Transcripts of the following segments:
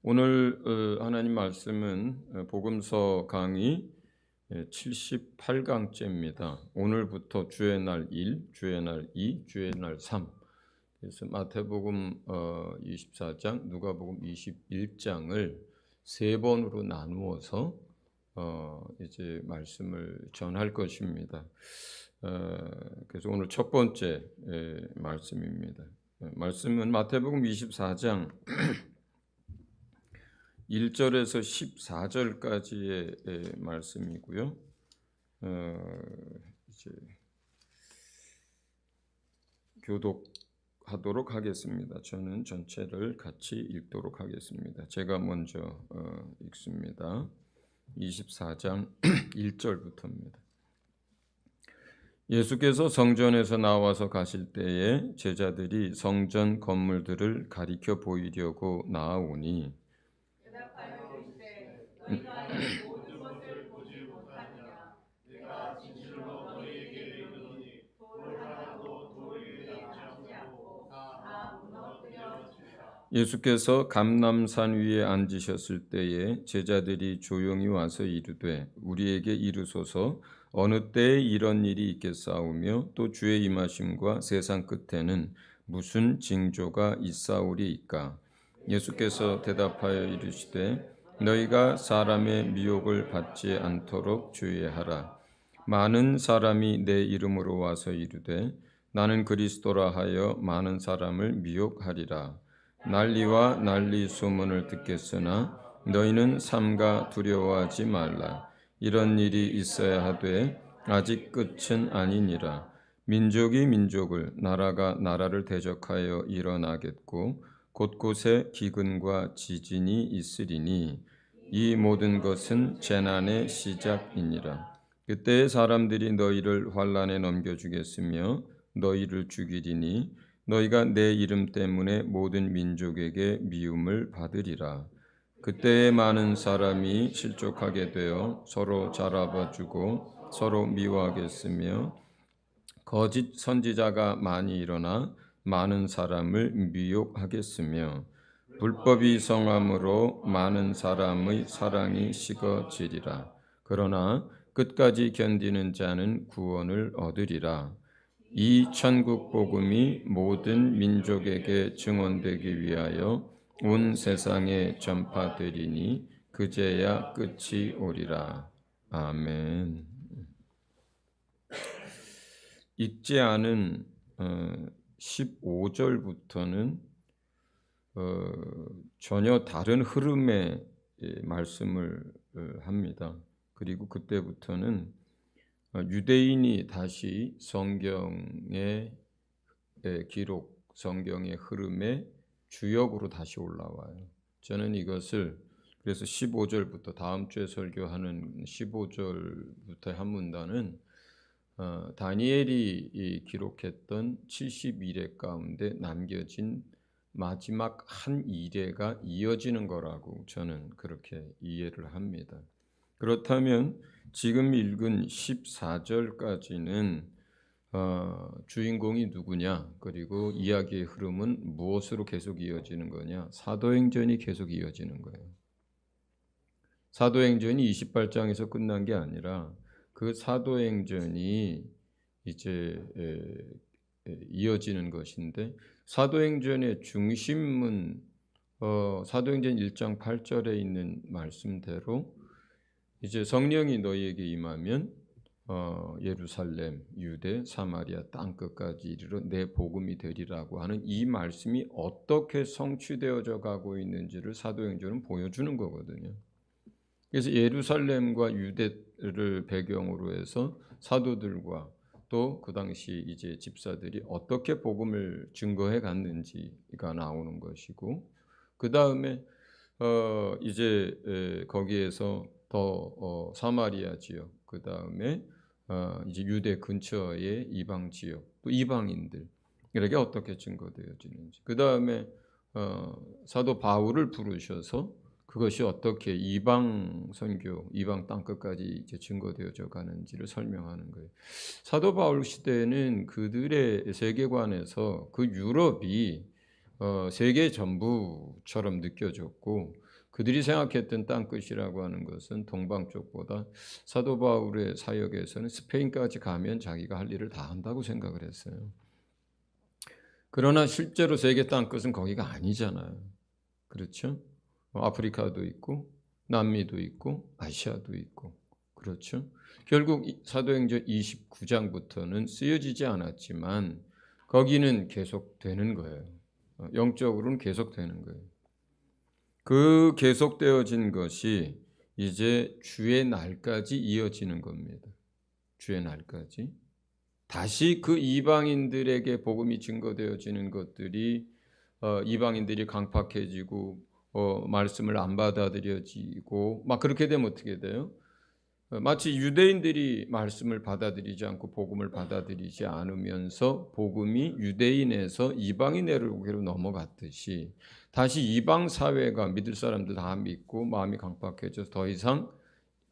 오늘 하나님 말씀은 복음서 강의 78강째입니다. 오늘부터 주의 날 1, 주의 날 2, 주의 날 3. 그래서 마태복음 24장, 누가복음 21장을 세 번으로 나누어서 이제 말씀을 전할 것입니다. 그래서 오늘 첫 번째 말씀입니다. 말씀은 마태복음 24장 1절에서 14절까지의 말씀이고요. 이제 교독하도록 하겠습니다. 저는 전체를 같이 읽도록 하겠습니다. 제가 먼저 읽습니다. 24장 1절부터입니다. 예수께서 성전에서 나와서 가실 때에 제자들이 성전 건물들을 가리켜 보이려고 나아오니 예수께서 감람산 위에 앉으셨을 때에 제자들이 조용히 와서 이르되 우리에게 이르소서 어느 때에 이런 일이 있겠사오며 또 주의 임하심과 세상 끝에는 무슨 징조가 있사오리이까. 예수께서 대답하여 이르시되 너희가 사람의 미혹을 받지 않도록 주의하라. 많은 사람이 내 이름으로 와서 이르되 나는 그리스도라 하여 많은 사람을 미혹하리라. 난리와 난리 소문을 듣겠으나 너희는 삼가 두려워하지 말라. 이런 일이 있어야 하되 아직 끝은 아니니라. 민족이 민족을, 나라가 나라를 대적하여 일어나겠고 곳곳에 기근과 지진이 있으리니 이 모든 것은 재난의 시작이니라. 그때 사람들이 너희를 환난에 넘겨주겠으며 너희를 죽이리니 너희가 내 이름 때문에 모든 민족에게 미움을 받으리라. 그때에 많은 사람이 실족하게 되어 서로 자라봐주고 서로 미워하겠으며 거짓 선지자가 많이 일어나 많은 사람을 미혹하겠으며 불법이 성함으로 많은 사람의 사랑이 식어지리라. 그러나 끝까지 견디는 자는 구원을 얻으리라. 이 천국 복음이 모든 민족에게 증언되기 위하여 온 세상에 전파되리니 그제야 끝이 오리라. 아멘. 읽지 않은 15절부터는 전혀 다른 흐름의 말씀을 합니다. 그리고 그때부터는 유대인이 다시 성경의 기록, 성경의 흐름의 주역으로 다시 올라와요. 저는 이것을 그래서 15절부터 다음 주에 설교하는 15절부터 한 문단은 다니엘이 기록했던 71회 가운데 남겨진 마지막 한 일회가 이어지는 거라고 저는 그렇게 이해를 합니다. 그렇다면 지금 읽은 14절까지는 주인공이 누구냐, 그리고 이야기의 흐름은 무엇으로 계속 이어지는 거냐, 사도행전이 계속 이어지는 거예요. 사도행전이 28장에서 끝난 게 아니라 그 사도행전이 이제 이어지는 것인데, 사도행전의 중심은 사도행전 1장 8절에 있는 말씀대로 이제 성령이 너희에게 임하면 예루살렘, 유대, 사마리아 땅 끝까지 이르러 내 복음이 되리라고 하는 이 말씀이 어떻게 성취되어져 가고 있는지를 사도행전은 보여주는 거거든요. 그래서 예루살렘과 유대를 배경으로 해서 사도들과 또 그 당시 이제 집사들이 어떻게 복음을 증거해 갔는지가 나오는 것이고, 그 다음에 이제 거기에서 더 사마리아 지역, 그 다음에 이제 유대 근처의 이방 지역, 또 이방인들에게 어떻게 증거되어지는지, 그 다음에 사도 바울을 부르셔서 그것이 어떻게 이방 선교, 이방 땅 끝까지 이제 증거되어져 가는지를 설명하는 거예요. 사도 바울 시대에는 그들의 세계관에서 그 유럽이 세계 전부처럼 느껴졌고, 그들이 생각했던 땅끝이라고 하는 것은 동방 쪽보다 사도 바울의 사역에서는 스페인까지 가면 자기가 할 일을 다 한다고 생각을 했어요. 그러나 실제로 세계 땅끝은 거기가 아니잖아요. 그렇죠? 아프리카도 있고 남미도 있고 아시아도 있고 그렇죠? 결국 사도행전 29장부터는 쓰여지지 않았지만 거기는 계속되는 거예요. 영적으로는 계속되는 거예요. 그 계속되어진 것이 이제 주의 날까지 이어지는 겁니다. 주의 날까지. 다시 그 이방인들에게 복음이 증거되어지는 것들이 이방인들이 강팍해지고 말씀을 안 받아들여지고 막 그렇게 되면 어떻게 돼요? 마치 유대인들이 말씀을 받아들이지 않고 복음을 받아들이지 않으면서 복음이 유대인에서 이방인에게로 넘어갔듯이 다시 이방 사회가 믿을 사람들 다 믿고 마음이 강팍해져서 더 이상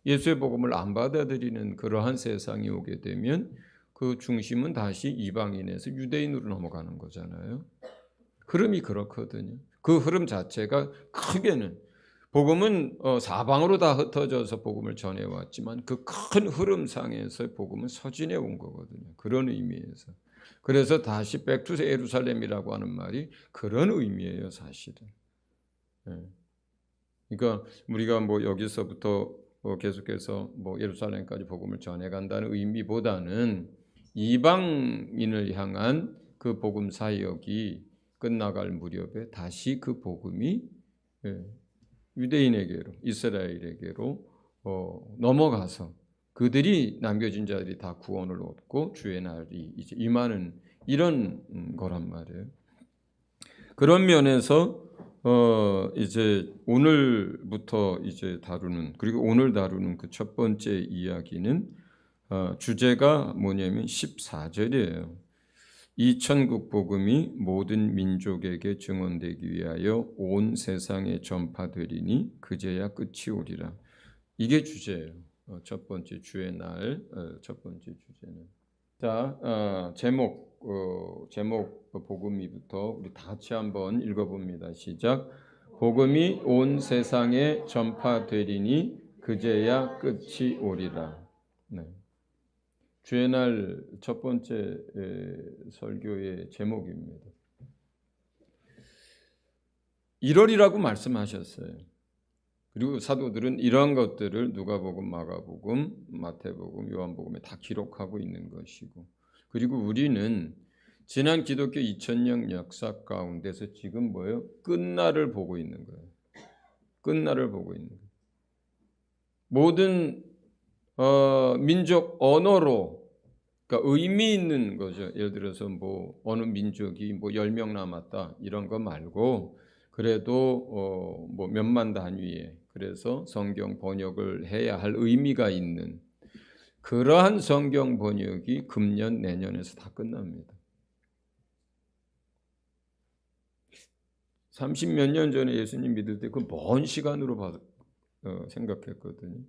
예수의 복음을 안 받아들이는 그러한 세상이 오게 되면 그 중심은 다시 이방인에서 유대인으로 넘어가는 거잖아요. 흐름이 그렇거든요. 그 흐름 자체가 크게는 복음은 사방으로 다 흩어져서 복음을 전해왔지만 그 큰 흐름상에서 복음은 서진해 온 거거든요. 그런 의미에서. 그래서 다시 백투 예루살렘이라고 하는 말이 그런 의미예요, 사실은. 예. 그러니까 우리가 뭐 여기서부터 계속해서 뭐 예루살렘까지 복음을 전해간다는 의미보다는 이방인을 향한 그 복음 사역이 끝나갈 무렵에 다시 그 복음이 유대인에게로 이스라엘에게로 넘어가서 그들이 남겨진 자들이 다 구원을 얻고 주의 날이 이제 임하는 이런 거란 말이에요. 그런 면에서 이제 오늘부터 이제 다루는 그리고 오늘 다루는 그 첫 번째 이야기는 주제가 뭐냐면 14절이에요. 이 천국 복음이 모든 민족에게 증언되기 위하여 온 세상에 전파되리니 그제야 끝이 오리라. 이게 주제예요. 첫 번째 주의 날 첫 번째 주제는. 자, 제목 복음이부터 우리 다 같이 한번 읽어봅니다. 시작. 복음이 온 세상에 전파되리니 그제야 끝이 오리라. 네. 주의 날 첫 번째 설교의 제목입니다. 1월이라고 말씀하셨어요. 그리고 사도들은 이러한 것들을 누가복음, 마가복음, 마태복음, 요한복음에 다 기록하고 있는 것이고 그리고 우리는 지난 기독교 2000년 역사 가운데서 지금 뭐예요? 끝날을 보고 있는 거예요. 끝날을 보고 있는 거예요. 모든 민족 언어로 그러니까 의미 있는 거죠. 예를 들어서 뭐 어느 민족이 뭐 10명 남았다 이런 거 말고 그래도 뭐 몇만 단위에 그래서 성경 번역을 해야 할 의미가 있는 그러한 성경 번역이 금년 내년에서 다 끝납니다. 30몇 년 전에 예수님 믿을 때 그 먼 시간으로 생각했거든요.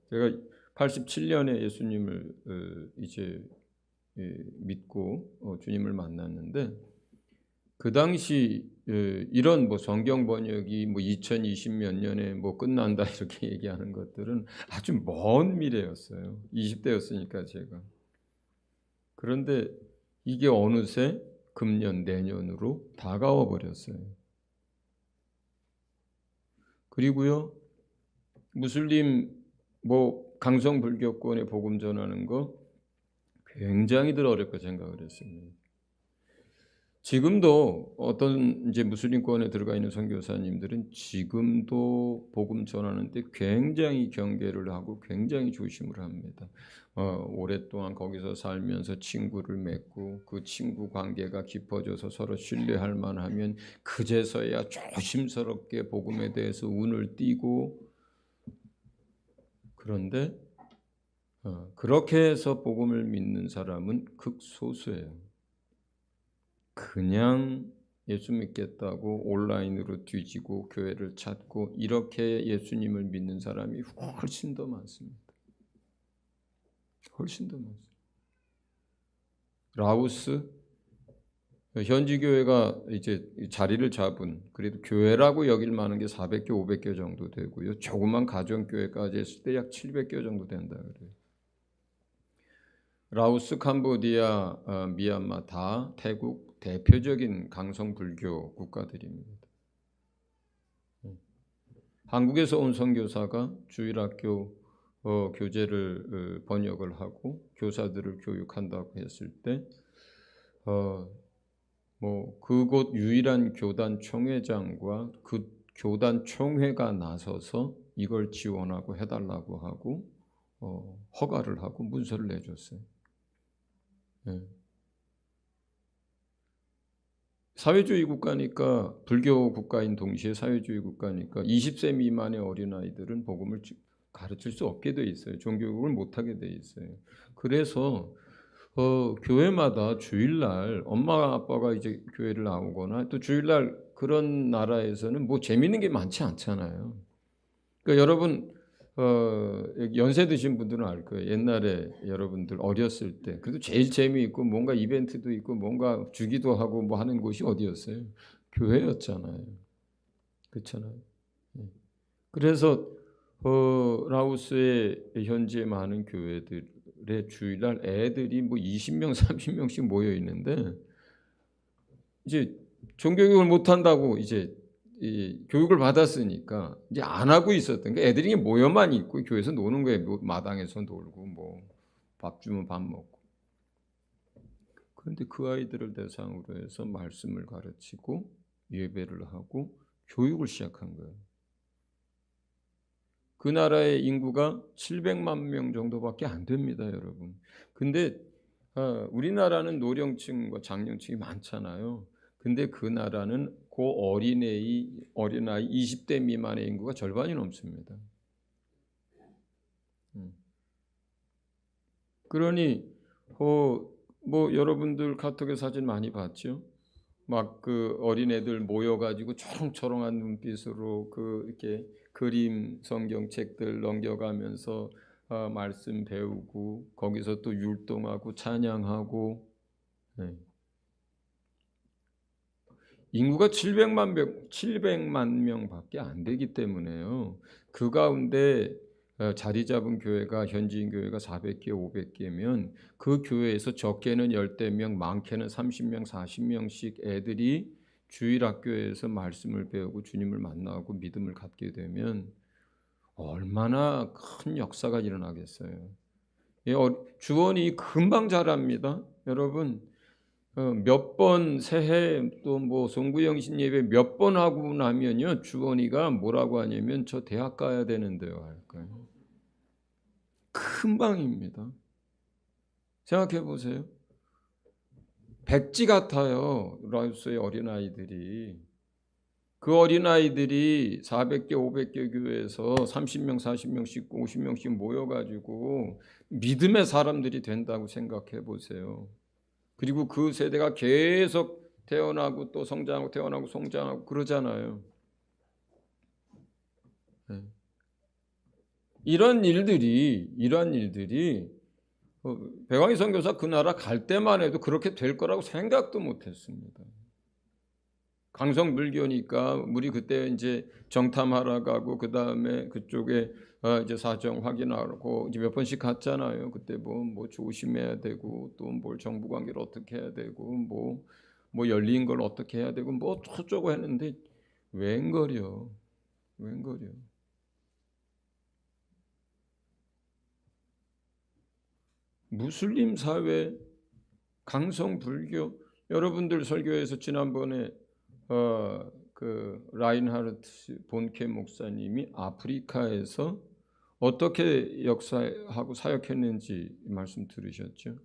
제가 87년에 예수님을 이제 믿고 주님을 만났는데 그 당시 이런 뭐 성경 번역이 뭐 2020몇 년에 뭐 끝난다 이렇게 얘기하는 것들은 아주 먼 미래였어요. 20대였으니까 제가. 그런데 이게 어느새 금년 내년으로 다가와 버렸어요. 그리고요 무슬림 뭐 강성 불교권에 복음 전하는 거 굉장히들 어렵게 생각을 했습니다. 지금도 어떤 이제 무슬림권에 들어가 있는 선교사님들은 지금도 복음 전하는데 굉장히 경계를 하고 굉장히 조심을 합니다. 오랫동안 거기서 살면서 친구를 맺고 그 친구 관계가 깊어져서 서로 신뢰할 만하면 그제서야 조심스럽게 복음에 대해서 운을 띄고 그런데 그렇게 해서 복음을 믿는 사람은 극소수예요. 그냥 예수 믿겠다고 온라인으로 뒤지고 교회를 찾고 이렇게 예수님을 믿는 사람이 훨씬 더 많습니다. 훨씬 더 많습니다. 라오스, 현지 교회가 이제 자리를 잡은 그래도 교회라고 여길 만한 게 400개, 500개 정도 되고요. 조그만 가정 교회까지 했을 때 약 700개 정도 된다 그래요. 라오스, 캄보디아, 미얀마 다 태국 대표적인 강성 불교 국가들입니다. 한국에서 온 선교사가 주일학교 교재를 번역을 하고 교사들을 교육한다고 했을 때 그곳 유일한 교단 총회장과 그 교단 총회가 나서서 이걸 지원하고 해달라고 하고 허가를 하고 문서를 내줬어요. 네. 사회주의 국가니까 불교 국가인 동시에 사회주의 국가니까 20세 미만의 어린아이들은 복음을 가르칠 수 없게 돼 있어요. 종교교육을 못하게 돼 있어요. 그래서 교회마다 주일날 엄마 아빠가 이제 교회를 나오거나 또 주일날 그런 나라에서는 뭐 재밌는 게 많지 않잖아요. 그러니까 여러분 연세 드신 분들은 알 거예요. 옛날에 여러분들 어렸을 때 그래도 제일 재미있고 뭔가 이벤트도 있고 뭔가 주기도 하고 뭐 하는 곳이 어디였어요? 교회였잖아요. 그렇잖아요. 그래서 라오스의 현지의 많은 교회들의 주일날 애들이 뭐 20명, 30명씩 모여 있는데 이제 종교교육을 못 한다고 이제 이 교육을 받았으니까 이제 안 하고 있었던 게 애들이 모여만 있고 교회에서 노는 거예요. 마당에서 놀고 뭐 밥 주면 밥 먹고. 그런데 그 아이들을 대상으로 해서 말씀을 가르치고 예배를 하고 교육을 시작한 거예요. 그 나라의 인구가 700만 명 정도밖에 안 됩니다, 여러분. 근데 우리나라는 노령층과 장년층이 많잖아요. 근데 그 나라는 그 어린아이 20대 미만의 인구가 절반이 넘습니다. 그러니 뭐 여러분들 카톡에 사진 많이 봤죠? 막 그 어린애들 모여가지고 초롱초롱한 눈빛으로 그 이렇게 그림 성경책들 넘겨가면서 말씀 배우고 거기서 또 율동하고 찬양하고. 네. 인구가 700만 명밖에 안 되기 때문에요. 그 가운데 자리 잡은 교회가 현지인 교회가 400개, 500개면 그 교회에서 적게는 10명, 많게는 30명, 40명씩 애들이 주일 학교에서 말씀을 배우고 주님을 만나고 믿음을 갖게 되면 얼마나 큰 역사가 일어나겠어요. 주원이 금방 자랍니다. 여러분 몇 번 새해 또 뭐 송구영신 예배 몇 번 하고 나면요 주원이가 뭐라고 하냐면 저 대학 가야 되는데요 할까요? 금방입니다. 생각해 보세요. 백지 같아요. 라오스의 어린아이들이. 그 어린아이들이 400개, 500개 교회에서 30명, 40명씩, 50명씩 모여가지고 믿음의 사람들이 된다고 생각해 보세요. 그리고 그 세대가 계속 태어나고 또 성장하고 태어나고 성장하고 그러잖아요. 이런 일들이 백왕희 선교사 그 나라 갈 때만 해도 그렇게 될 거라고 생각도 못했습니다. 강성 불교니까 우리 그때 이제 정탐하러 가고 그 다음에 그쪽에 이제 사정 확인하고 이제 몇 번씩 갔잖아요. 그때 뭐 조심해야 되고 또 뭘 정부 관계를 어떻게 해야 되고 뭐 열린 걸 어떻게 해야 되고 뭐 어쩌고 했는데 웬걸요. 무슬림 사회, 강성 불교. 여러분들 설교에서 지난번에 그 라인하르트 본케 목사님이 아프리카에서 어떻게 역사하고 사역했는지 말씀 들으셨죠?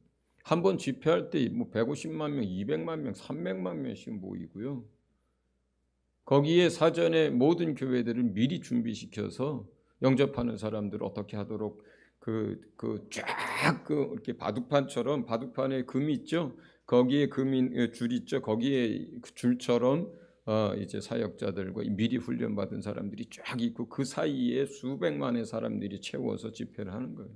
한 번 집회할 때 뭐 150만 명, 200만 명, 300만 명씩 모이고요. 거기에 사전에 모든 교회들을 미리 준비시켜서 영접하는 사람들 어떻게 하도록 이렇게 바둑판처럼 바둑판에 금 있죠. 거기에 줄 있죠. 거기에 그 줄처럼 이제 사역자들과 미리 훈련받은 사람들이 쫙 있고 그 사이에 수백만의 사람들이 채워서 집회를 하는 거예요.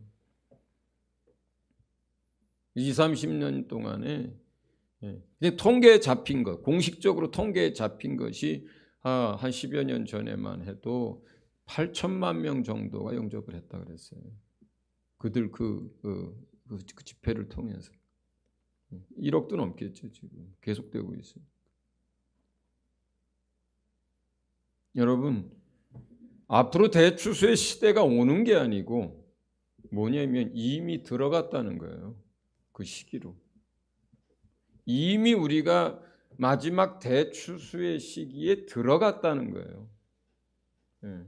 20, 30년 동안에 예. 통계에 잡힌 것, 공식적으로 통계에 잡힌 것이 한 10여 년 전에만 해도 8천만 명 정도가 영접을 했다 그랬어요. 그들 그 집회를 통해서 1억도 넘겠죠. 지금 계속되고 있어요. 여러분, 앞으로 대추수의 시대가 오는 게 아니고 뭐냐면 이미 들어갔다는 거예요. 그 시기로. 이미 우리가 마지막 대추수의 시기에 들어갔다는 거예요. 예.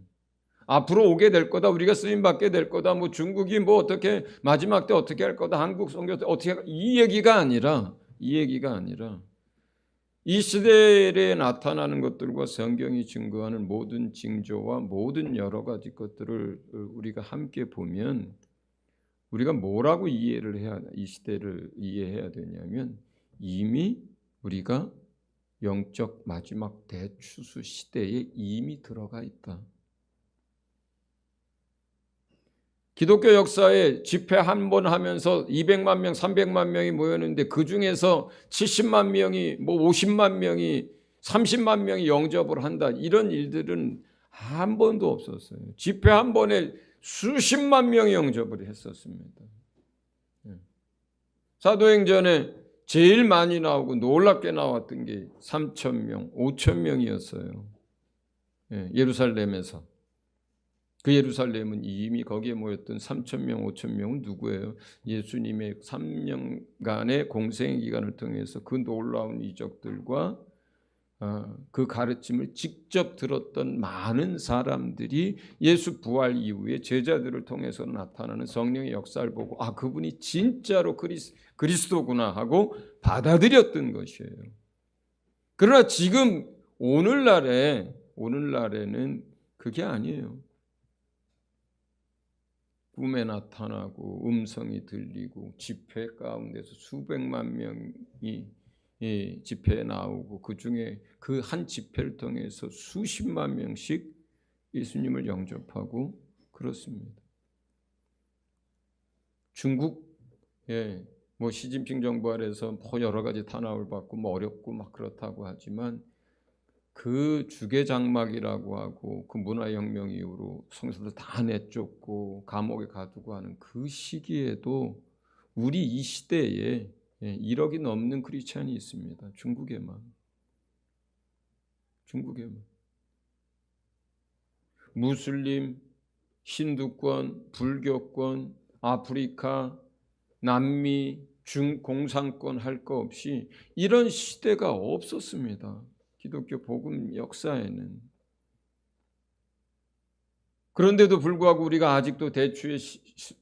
앞으로 오게 될 거다. 우리가 쓰임 받게 될 거다. 뭐 중국이 뭐 어떻게 마지막 때 어떻게 할 거다. 한국 선교 때 어떻게 이 얘기가 아니라 이 시대에 나타나는 것들과 성경이 증거하는 모든 징조와 모든 여러 가지 것들을 우리가 함께 보면 우리가 뭐라고 이 시대를 이해해야 되냐면 이미 우리가 영적 마지막 대추수 시대에 이미 들어가 있다. 기독교 역사에 집회 한 번 하면서 200만 명, 300만 명이 모였는데 그 중에서 70만 명이, 뭐 50만 명이, 30만 명이 영접을 한다. 이런 일들은 한 번도 없었어요. 집회 한 번에 수십만 명이 영접을 했었습니다. 사도행전에 제일 많이 나오고 놀랍게 나왔던 게 3,000명, 5,000명이었어요. 예루살렘에서. 그 예루살렘은 이미 거기에 모였던 3,000명, 5,000명은 누구예요? 예수님의 3년간의 공생의 기간을 통해서 그 놀라운 이적들과 그 가르침을 직접 들었던 많은 사람들이 예수 부활 이후에 제자들을 통해서 나타나는 성령의 역사를 보고 그분이 진짜로 그리스도구나 하고 받아들였던 것이에요. 그러나 지금 오늘날에는 그게 아니에요. 꿈에 나타나고 음성이 들리고 집회 가운데서 수백만 명이 집회에 나오고 그중에 그 한 집회를 통해서 수십만 명씩 예수님을 영접하고 그렇습니다. 중국에 뭐 시진핑 정부 아래서 뭐 여러 가지 탄압을 받고 뭐 어렵고 막 그렇다고 하지만 그 주계장막이라고 하고 그 문화혁명 이후로 성서들 다 내쫓고 감옥에 가두고 하는 그 시기에도 우리 이 시대에 1억이 넘는 크리스찬이 있습니다. 중국에만. 무슬림, 힌두권, 불교권, 아프리카, 남미, 중공산권 할 거 없이 이런 시대가 없었습니다. 기독교 복음 역사에는. 그런데도 불구하고 우리가 아직도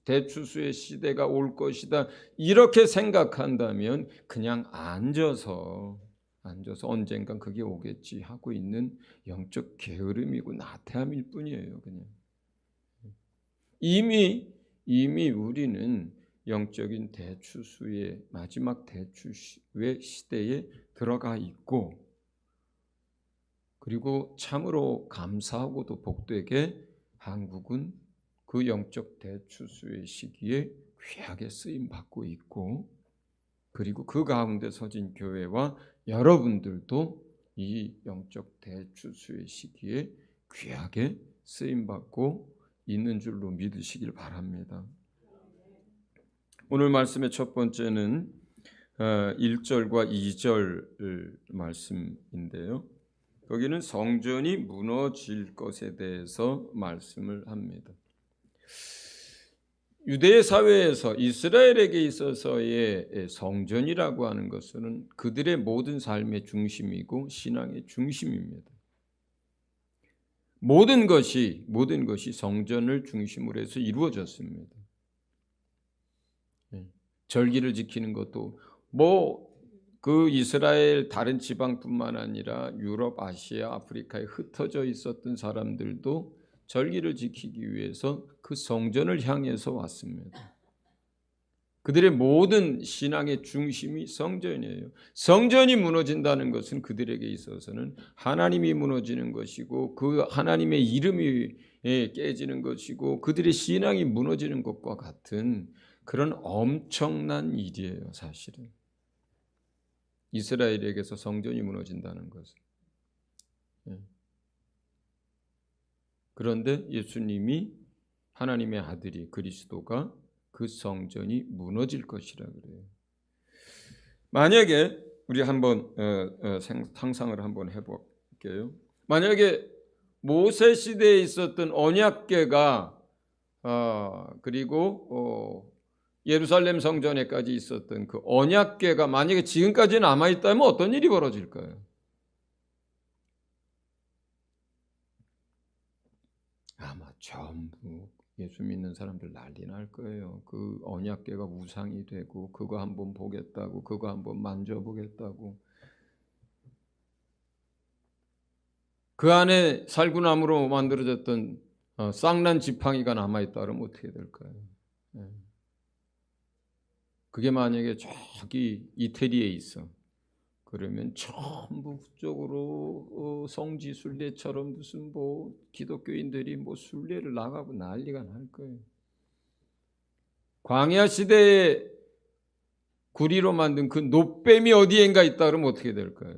대추수의 시대가 올 것이다 이렇게 생각한다면 그냥 앉아서 언젠간 그게 오겠지 하고 있는 영적 게으름이고 나태함일 뿐이에요. 그냥 이미 우리는 영적인 대추수의 마지막 대추수의 시대에 들어가 있고, 그리고 참으로 감사하고도 복되게 한국은 그 영적 대추수의 시기에 귀하게 쓰임 받고 있고, 그리고 그 가운데 서진 교회와 여러분들도 이 영적 대추수의 시기에 귀하게 쓰임 받고 있는 줄로 믿으시길 바랍니다. 오늘 말씀의 첫 번째는 1절과 2절 말씀인데요. 거기는 성전이 무너질 것에 대해서 말씀을 합니다. 유대 사회에서 이스라엘에게 있어서의 성전이라고 하는 것은 그들의 모든 삶의 중심이고 신앙의 중심입니다. 모든 것이 성전을 중심으로 해서 이루어졌습니다. 절기를 지키는 것도 그 이스라엘 다른 지방뿐만 아니라 유럽, 아시아, 아프리카에 흩어져 있었던 사람들도 절기를 지키기 위해서 그 성전을 향해서 왔습니다. 그들의 모든 신앙의 중심이 성전이에요. 성전이 무너진다는 것은 그들에게 있어서는 하나님이 무너지는 것이고 그 하나님의 이름이 깨지는 것이고 그들의 신앙이 무너지는 것과 같은 그런 엄청난 일이에요, 사실은. 이스라엘에게서 성전이 무너진다는 것은. 예. 그런데 예수님이 하나님의 아들이 그리스도가 그 성전이 무너질 것이라 그래요. 만약에 우리 한번 상상을 한번 해볼게요. 만약에 모세 시대에 있었던 언약궤가 그리고 예루살렘 성전에까지 있었던 그 언약궤가 만약에 지금까지 남아 있다면 어떤 일이 벌어질까요? 아마 전부 예수 믿는 사람들 난리 날 거예요. 그 언약궤가 우상이 되고 그거 한번 보겠다고, 그거 한번 만져보겠다고. 그 안에 살구나무로 만들어졌던 쌍난 지팡이가 남아있다 그러면 어떻게 될까요? 그게 만약에 저기 이태리에 있어. 그러면 전부 그쪽으로 성지 순례처럼 무슨 뭐 기독교인들이 뭐 순례를 나가고 난리가 날 거예요. 광야 시대에 구리로 만든 그 놋뱀이 어디엔가 있다 그러면 어떻게 될까요?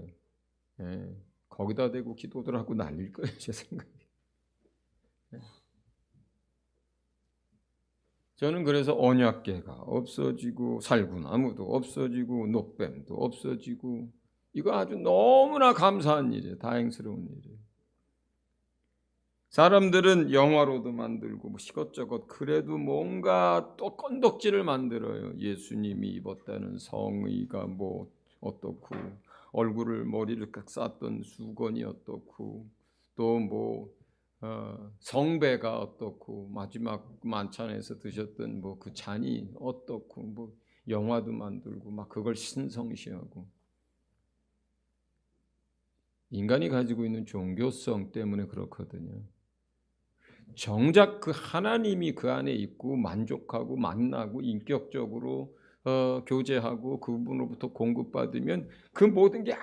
거기다 대고 기도들 하고 난릴 거예요, 제 생각에. 저는 그래서 언약궤가 없어지고 살구나무도 없어지고 놋뱀도 없어지고 이거 아주 너무나 감사한 일이에요. 다행스러운 일이에요. 사람들은 영화로도 만들고 뭐 이것저것 그래도 뭔가 또 건덕지를 만들어요. 예수님이 입었다는 성의가 뭐 어떻고 얼굴을 머리를 깎 쌌던 수건이 어떻고 또 뭐 성배가 어떻고 마지막 만찬에서 드셨던 뭐 그 잔이 어떻고 뭐 영화도 만들고 막 그걸 신성시하고 인간이 가지고 있는 종교성 때문에 그렇거든요. 정작 그 하나님이 그 안에 있고 만족하고 만나고 인격적으로 교제하고 그분으로부터 공급받으면 그 모든 게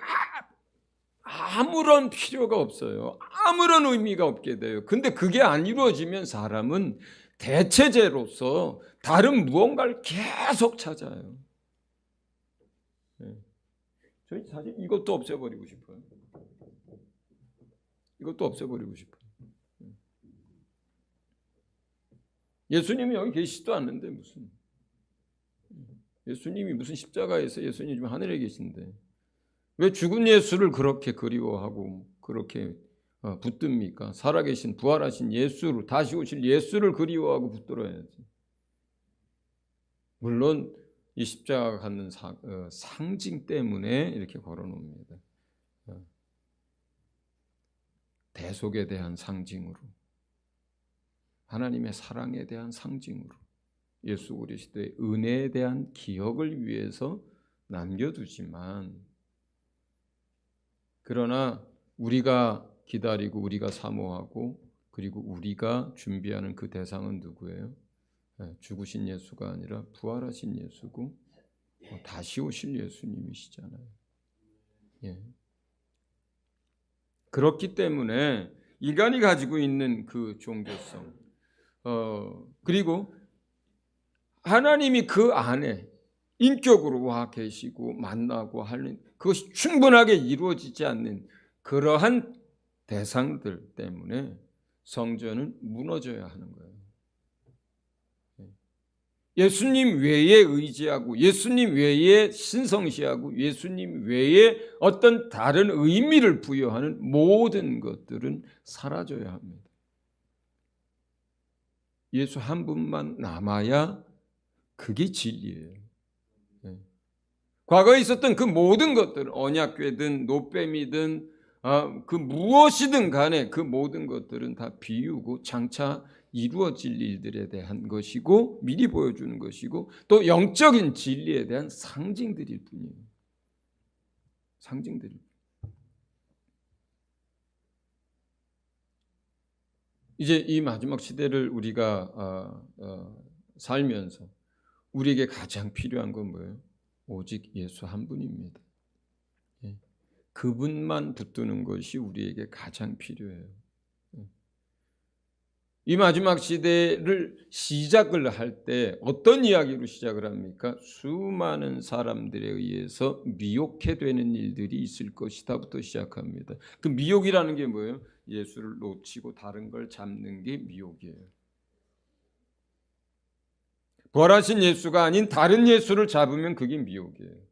아무런 필요가 없어요. 아무런 의미가 없게 돼요. 근데 그게 안 이루어지면 사람은 대체제로서 다른 무언가를 계속 찾아요. 저희 사실 이것도 없애버리고 싶어요. 이것도 없애버리고 싶어요. 예수님이 여기 계시지도 않는데 무슨 예수님이 무슨 십자가에서 예수님이 지금 하늘에 계신데 왜 죽은 예수를 그렇게 그리워하고 그렇게 붙듭니까? 살아계신 부활하신 예수를 다시 오실 예수를 그리워하고 붙들어야지. 물론 이 십자가가 갖는 상징 때문에 이렇게 걸어놓습니다. 대속에 대한 상징으로 하나님의 사랑에 대한 상징으로 예수 그리스도의 은혜에 대한 기억을 위해서 남겨두지만 그러나 우리가 기다리고 우리가 사모하고 그리고 우리가 준비하는 그 대상은 누구예요? 죽으신 예수가 아니라 부활하신 예수고 다시 오실 예수님이시잖아요. 예. 그렇기 때문에 인간이 가지고 있는 그 종교성 그리고 하나님이 그 안에 인격으로 와 계시고 만나고 하는 그것이 충분하게 이루어지지 않는 그러한 대상들 때문에 성전은 무너져야 하는 거예요. 예수님 외에 의지하고 예수님 외에 신성시하고 예수님 외에 어떤 다른 의미를 부여하는 모든 것들은 사라져야 합니다. 예수 한 분만 남아야 그게 진리예요. 과거에 있었던 그 모든 것들, 언약궤든 놋뱀이든 그 무엇이든 간에 그 모든 것들은 다 비유고 장차 이루어질 일들에 대한 것이고 미리 보여주는 것이고 또 영적인 진리에 대한 상징들일 뿐이에요. 상징들일 뿐이에요. 이제 이 마지막 시대를 우리가 살면서 우리에게 가장 필요한 건 뭐예요? 오직 예수 한 분입니다. 그분만 붙드는 것이 우리에게 가장 필요해요. 이 마지막 시대를 시작을 할 때 어떤 이야기로 시작을 합니까? 수많은 사람들에 의해서 미혹해 되는 일들이 있을 것이다부터 시작합니다. 그 미혹이라는 게 뭐예요? 예수를 놓치고 다른 걸 잡는 게 미혹이에요. 부활하신 예수가 아닌 다른 예수를 잡으면 그게 미혹이에요.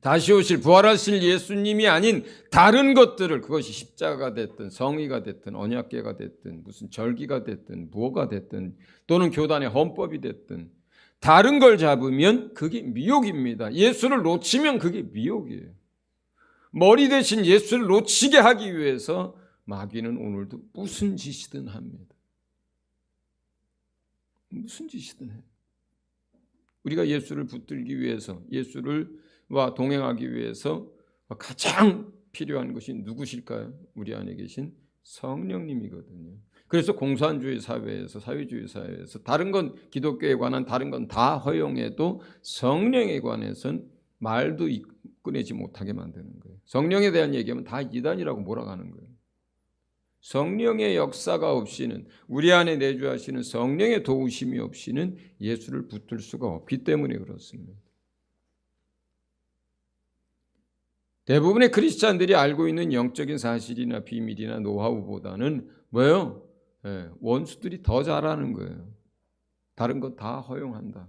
다시 오실 부활하실 예수님이 아닌 다른 것들을, 그것이 십자가가 됐든 성의가 됐든 언약궤가 됐든 무슨 절기가 됐든 무엇가 됐든 또는 교단의 헌법이 됐든 다른 걸 잡으면 그게 미혹입니다. 예수를 놓치면 그게 미혹이에요. 머리 대신 예수를 놓치게 하기 위해서 마귀는 오늘도 무슨 짓이든 합니다. 무슨 짓이든 해요. 우리가 예수를 붙들기 위해서, 예수와 동행하기 위해서 가장 필요한 것이 누구실까요? 우리 안에 계신 성령님이거든요. 그래서 공산주의 사회에서, 사회주의 사회에서 다른 건, 기독교에 관한 다른 건 다 허용해도 성령에 관해서는 말도 꺼내지 못하게 만드는 거예요. 성령에 대한 얘기하면 다 이단이라고 몰아가는 거예요. 성령의 역사가 없이는, 우리 안에 내주하시는 성령의 도우심이 없이는 예수를 붙들 수가 없기 때문에 그렇습니다. 대부분의 크리스찬들이 알고 있는 영적인 사실이나 비밀이나 노하우보다는 뭐예요? 원수들이 더 잘하는 거예요. 다른 거 다 허용한다.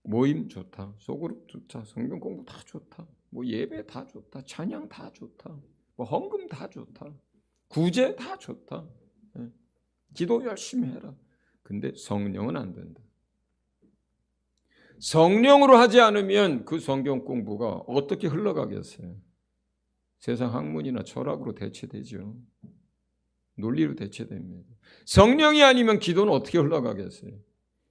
모임 좋다, 소그룹 좋다, 성경 공부 다 좋다, 뭐 예배 다 좋다, 찬양 다 좋다, 뭐 헌금 다 좋다, 구제 다 좋다, 기도 열심히 해라. 근데 성령은 안 된다. 성령으로 하지 않으면 그 성경 공부가 어떻게 흘러가겠어요? 세상 학문이나 철학으로 대체되죠. 논리로 대체됩니다. 성령이 아니면 기도는 어떻게 흘러가겠어요?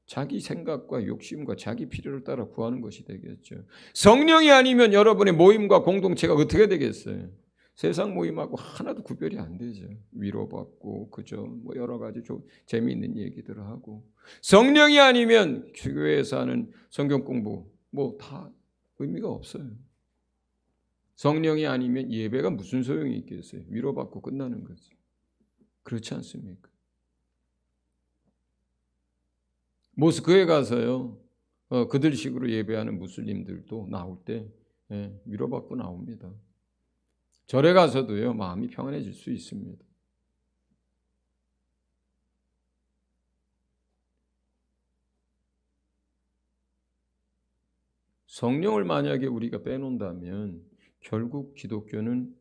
자기 생각과 욕심과 자기 필요를 따라 구하는 것이 되겠죠. 성령이 아니면 여러분의 모임과 공동체가 어떻게 되겠어요? 세상 모임하고 하나도 구별이 안 되죠. 위로받고 그죠? 뭐 여러 가지 좀 재미있는 얘기들을 하고. 성령이 아니면 교회에서 하는 성경 공부 뭐 다 의미가 없어요. 성령이 아니면 예배가 무슨 소용이 있겠어요? 위로받고 끝나는 거지. 그렇지 않습니까? 모스크에 가서요, 그들식으로 예배하는 무슬림들도 나올 때 위로받고 나옵니다. 절에 가서도요, 마음이 평안해질 수 있습니다. 성령을 만약에 우리가 빼놓는다면 결국 기독교는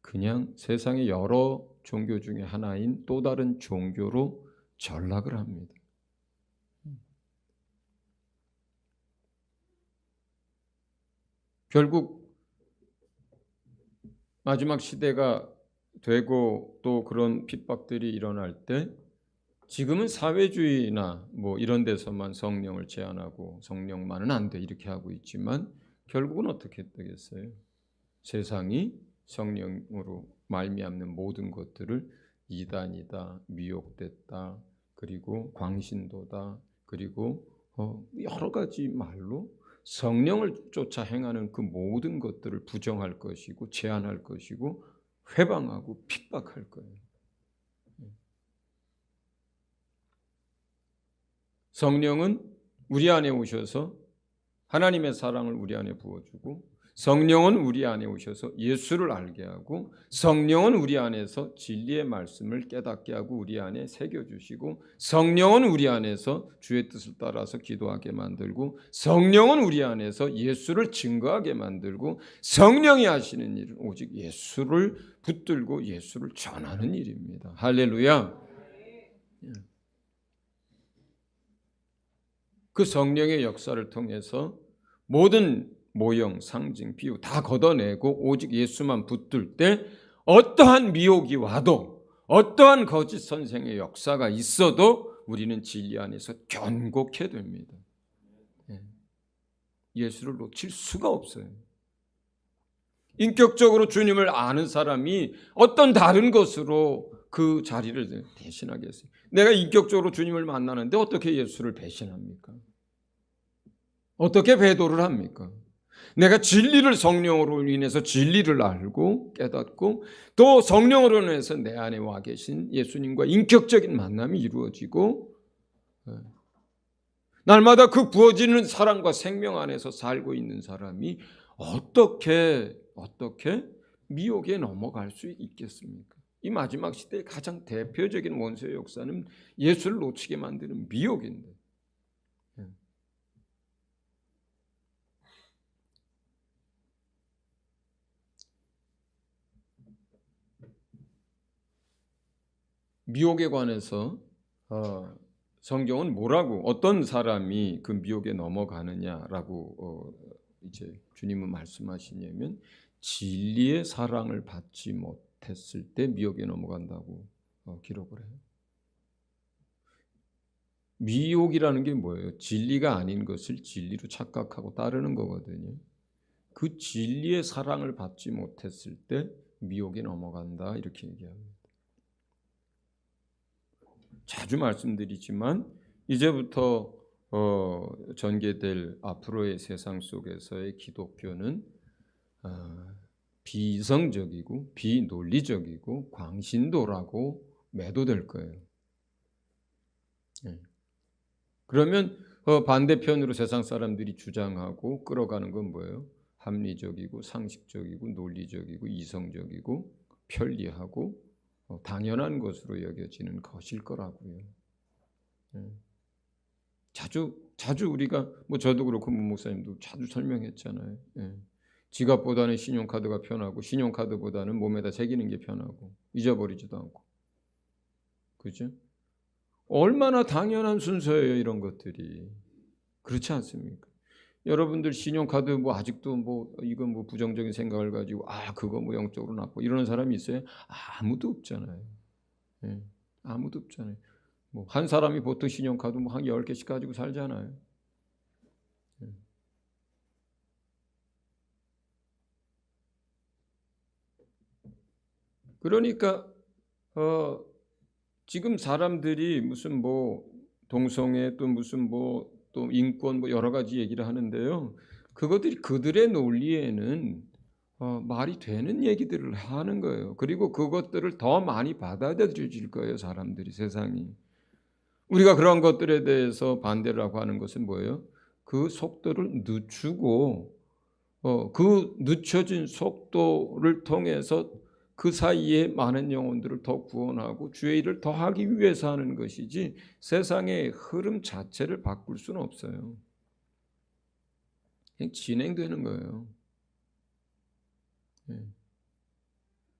그냥 세상의 여러 종교 중에 하나인 또 다른 종교로 전락을 합니다. 결국 마지막 시대가 되고 또 그런 핍박들이 일어날 때 지금은 사회주의나 뭐 이런 데서만 성령을 제한하고 성령만은 안 돼 이렇게 하고 있지만 결국은 어떻게 되겠어요? 세상이 성령으로 말미암는 모든 것들을 이단이다, 미혹됐다, 그리고 광신도다, 그리고 여러 가지 말로 성령을 쫓아 행하는 그 모든 것들을 부정할 것이고 제한할 것이고 회방하고 핍박할 거예요. 성령은 우리 안에 오셔서 하나님의 사랑을 우리 안에 부어주고 성령은 우리 안에 오셔서 예수를 알게 하고 성령은 우리 안에서 진리의 말씀을 깨닫게 하고 우리 안에 새겨주시고 성령은 우리 안에서 주의 뜻을 따라서 기도하게 만들고 성령은 우리 안에서 예수를 증거하게 만들고 성령이 하시는 일은 오직 예수를 붙들고 예수를 전하는 일입니다. 할렐루야. 그 성령의 역사를 통해서 모든 모형, 상징, 비유 다 걷어내고 오직 예수만 붙들 때 어떠한 미혹이 와도 어떠한 거짓 선생의 역사가 있어도 우리는 진리 안에서 견고케 됩니다. 예수를 놓칠 수가 없어요. 인격적으로 주님을 아는 사람이 어떤 다른 것으로 그 자리를 대신하겠어요? 내가 인격적으로 주님을 만나는데 어떻게 예수를 배신합니까? 어떻게 배도를 합니까? 내가 진리를 성령으로 인해서 진리를 알고 깨닫고 또 성령으로 인해서 내 안에 와 계신 예수님과 인격적인 만남이 이루어지고 날마다 그 부어지는 사랑과 생명 안에서 살고 있는 사람이 어떻게 미혹에 넘어갈 수 있겠습니까? 이 마지막 시대의 가장 대표적인 원수의 역사는 예수를 놓치게 만드는 미혹인데, 미혹에 관해서 성경은 뭐라고, 어떤 사람이 그 미혹에 넘어가느냐라고 이제 주님은 말씀하시냐면, 진리의 사랑을 받지 못했을 때 미혹에 넘어간다고 기록을 해요. 미혹이라는 게 뭐예요? 진리가 아닌 것을 진리로 착각하고 따르는 거거든요. 그 진리의 사랑을 받지 못했을 때 미혹에 넘어간다, 이렇게 얘기합니다. 자주 말씀드리지만 이제부터 전개될 앞으로의 세상 속에서의 기독교는 비이성적이고 비논리적이고 광신도라고 매도될 거예요. 그러면 반대편으로 세상 사람들이 주장하고 끌어가는 건 뭐예요? 합리적이고 상식적이고 논리적이고 이성적이고 편리하고 당연한 것으로 여겨지는 것일 거라고요. 자주 우리가 저도 그렇고 목사님도 자주 설명했잖아요. 지갑보다는 신용카드가 편하고 신용카드보다는 몸에다 새기는 게 편하고 잊어버리지도 않고, 그죠? 얼마나 당연한 순서예요, 이런 것들이. 그렇지 않습니까? 여러분들 신용카드 아직도 이건 부정적인 생각을 가지고 그거 영적으로 나빠 이러는 사람이 있어요? 아무도 없잖아요. 아무도 없잖아요. 한 사람이 보통 신용카드 한 10개씩 가지고 살잖아요. 그러니까 지금 사람들이 무슨 동성애 또 무슨 또 인권 여러 가지 얘기를 하는데요. 그것들이 그들의 논리에는 말이 되는 얘기들을 하는 거예요. 그리고 그것들을 더 많이 받아들여질 거예요, 사람들이, 세상이. 우리가 그런 것들에 대해서 반대를 하고 하는 것은 뭐예요? 그 속도를 늦추고 그 늦춰진 속도를 통해서 그 사이에 많은 영혼들을 더 구원하고 주의 일을 더 하기 위해서 하는 것이지 세상의 흐름 자체를 바꿀 수는 없어요. 그냥 진행되는 거예요.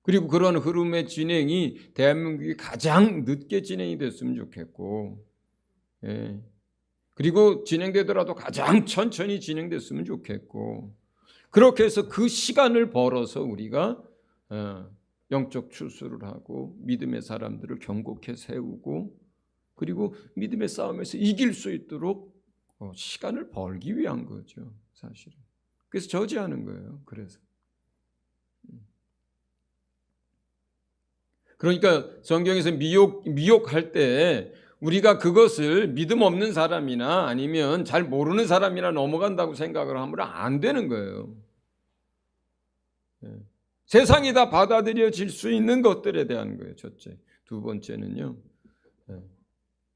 그리고 그런 흐름의 진행이 대한민국이 가장 늦게 진행이 됐으면 좋겠고, 그리고 진행되더라도 가장 천천히 진행됐으면 좋겠고, 그렇게 해서 그 시간을 벌어서 우리가 영적 출수를 하고 믿음의 사람들을 경고케 세우고, 그리고 믿음의 싸움에서 이길 수 있도록 시간을 벌기 위한 거죠, 사실은. 그래서 저지하는 거예요. 그러니까 성경에서 미혹할 때 우리가 그것을 믿음 없는 사람이나 아니면 잘 모르는 사람이나 넘어간다고 생각을 하면 안 되는 거예요. 세상이 다 받아들여질 수 있는 것들에 대한 거예요, 첫째. 두 번째는요,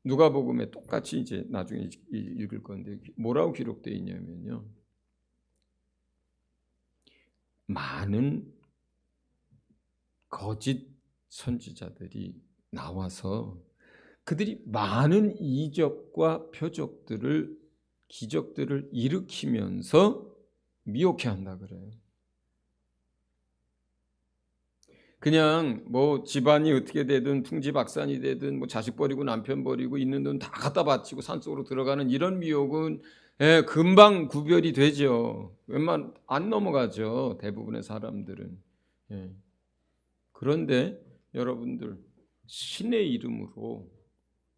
누가복음에 똑같이 이제 나중에 읽을 건데 뭐라고 기록되어 있냐면요, 많은 거짓 선지자들이 나와서 그들이 많은 이적과 표적들을, 기적들을 일으키면서 미혹해 한다 그래요. 그냥 집안이 어떻게 되든 풍지박산이 되든 자식 버리고 남편 버리고 있는 돈 다 갖다 바치고 산속으로 들어가는 이런 미혹은 금방 구별이 되죠. 안 넘어가죠, 대부분의 사람들은. 그런데 여러분들, 신의 이름으로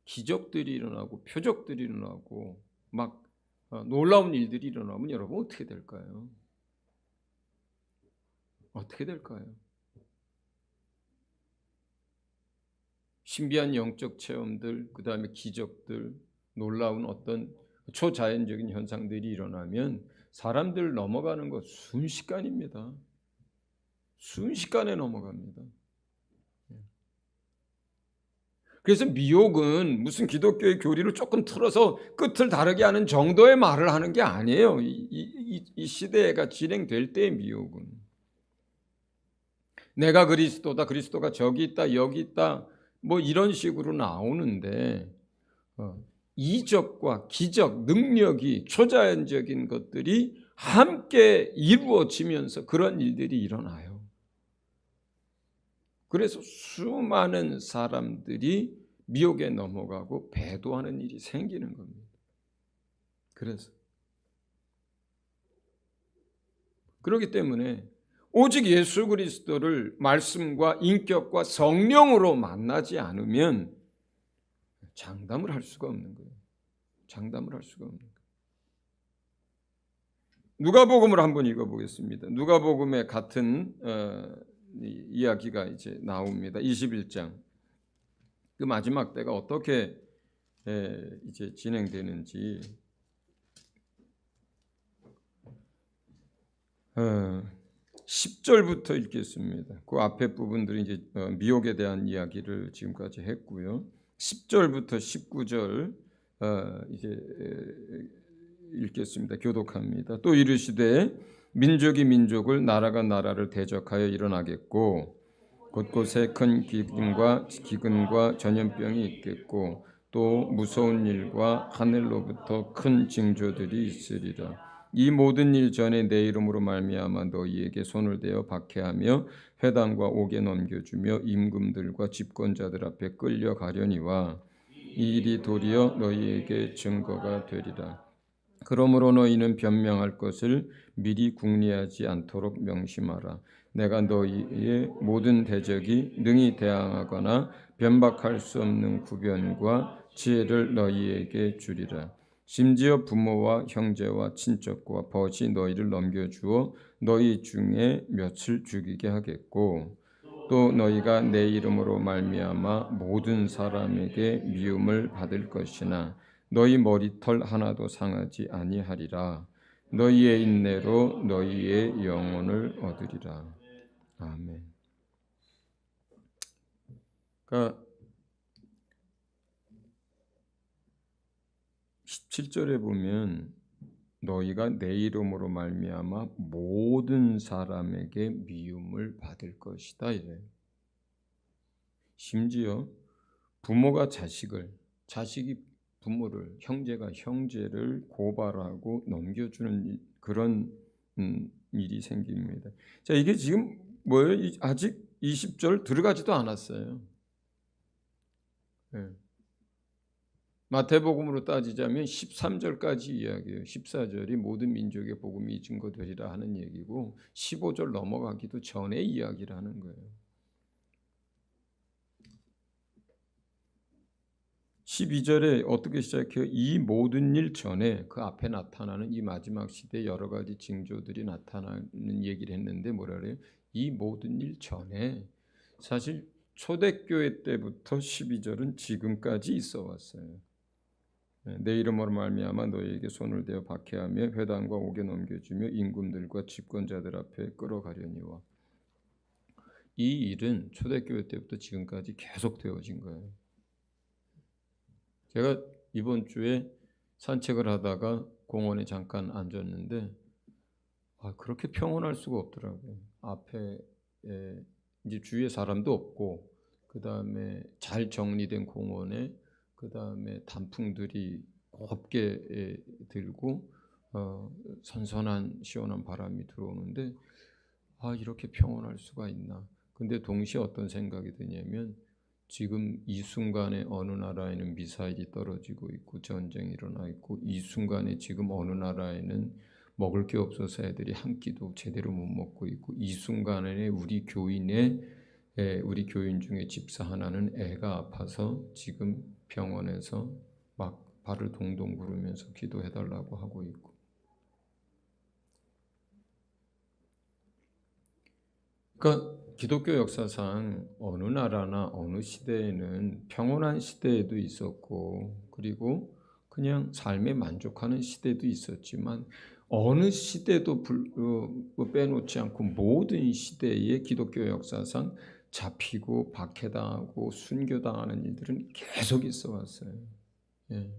기적들이 일어나고 표적들이 일어나고 놀라운 일들이 일어나면 여러분 어떻게 될까요? 어떻게 될까요? 신비한 영적 체험들, 그 다음에 기적들, 놀라운 어떤 초자연적인 현상들이 일어나면 사람들 넘어가는 거 순식간입니다. 순식간에 넘어갑니다. 그래서 미혹은 무슨 기독교의 교리를 조금 틀어서 끝을 다르게 하는 정도의 말을 하는 게 아니에요. 이 시대가 진행될 때의 미혹은. 내가 그리스도다, 그리스도가 저기 있다, 여기 있다, 뭐 이런 식으로 나오는데 이적과 기적, 능력이 초자연적인 것들이 함께 이루어지면서 그런 일들이 일어나요. 그래서 수많은 사람들이 미혹에 넘어가고 배도하는 일이 생기는 겁니다. 그래서 그렇기 때문에 오직 예수 그리스도를 말씀과 인격과 성령으로 만나지 않으면 장담을 할 수가 없는 거예요. 장담을 할 수가 없는 거예요. 누가복음을 한번 읽어보겠습니다. 누가복음의 같은 이야기가 이제 나옵니다. 21장. 그 마지막 때가 어떻게 이제 진행되는지 10절부터 읽겠습니다. 그 앞에 부분들이 이제 미혹에 대한 이야기를 지금까지 했고요. 10절부터 19절 이제 읽겠습니다. 교독합니다. 또 이르시되 민족이 민족을 나라가 나라를 대적하여 일어나겠고 곳곳에 큰 기근과 전염병이 있겠고 또 무서운 일과 하늘로부터 큰 징조들이 있으리라. 이 모든 일 전에 내 이름으로 말미암아 너희에게 손을 대어 박해하며 회당과 옥에 넘겨주며 임금들과 집권자들 앞에 끌려가려니와 이 일이 도리어 너희에게 증거가 되리라. 그러므로 너희는 변명할 것을 미리 궁리하지 않도록 명심하라. 내가 너희의 모든 대적이 능히 대항하거나 변박할 수 없는 구변과 지혜를 너희에게 주리라. 심지어 부모와 형제와 친척과 벗이 너희를 넘겨주어 너희 중에 몇을 죽이게 하겠고 또 너희가 내 이름으로 말미암아 모든 사람에게 미움을 받을 것이나 너희 머리털 하나도 상하지 아니하리라. 너희의 인내로 너희의 영혼을 얻으리라. 아멘. 그러니까 17절에 보면 너희가 내 이름으로 말미암아 모든 사람에게 미움을 받을 것이다 이래. 심지어 부모가 자식을, 자식이 부모를, 형제가 형제를 고발하고 넘겨주는 그런 일이 생깁니다. 자, 이게 지금 뭐예요? 아직 20절 들어가지도 않았어요. 네. 마태복음으로 따지자면 13절까지 이야기해요. 14절이 모든 민족의 복음이 증거되리라 하는 얘기고 15절 넘어가기도 전에 이야기를 하는 거예요. 12절에 어떻게 시작해요? 이 모든 일 전에 그 앞에 나타나는 이 마지막 시대에 여러 가지 징조들이 나타나는 얘기를 했는데 뭐라 그래요? 이 모든 일 전에 사실 초대교회 때부터 12절은 지금까지 있어 왔어요. 내 이름으로 말미암아 너희에게 손을 대어 박해하며 회당과 옥에 넘겨주며 임금들과 집권자들 앞에 끌어가려니와 이 일은 초대교회 때부터 지금까지 계속 되어진 거예요. 제가 이번 주에 산책을 하다가 공원에 잠깐 앉았는데 그렇게 평온할 수가 없더라고요. 앞에 이제 주위에 사람도 없고 그 다음에 잘 정리된 공원에 그 다음에 단풍들이 곱게 들고 선선한 시원한 바람이 들어오는데 이렇게 평온할 수가 있나. 근데 동시에 어떤 생각이 드냐면 지금 이 순간에 어느 나라에는 미사일이 떨어지고 있고 전쟁이 일어나 있고 이 순간에 지금 어느 나라에는 먹을 게 없어서 애들이 한 끼도 제대로 못 먹고 있고 이 순간에 우리 교인 중에 집사 하나는 애가 아파서 지금 병원에서 막 발을 동동 구르면서 기도해달라고 하고 있고 그러니까 기독교 역사상 어느 나라나 어느 시대에는 평온한 시대에도 있었고 그리고 그냥 삶에 만족하는 시대도 있었지만 어느 시대도 빼놓지 않고 모든 시대의 기독교 역사상 잡히고 박해당하고 순교당하는 일들은 계속 있어 왔어요. 예.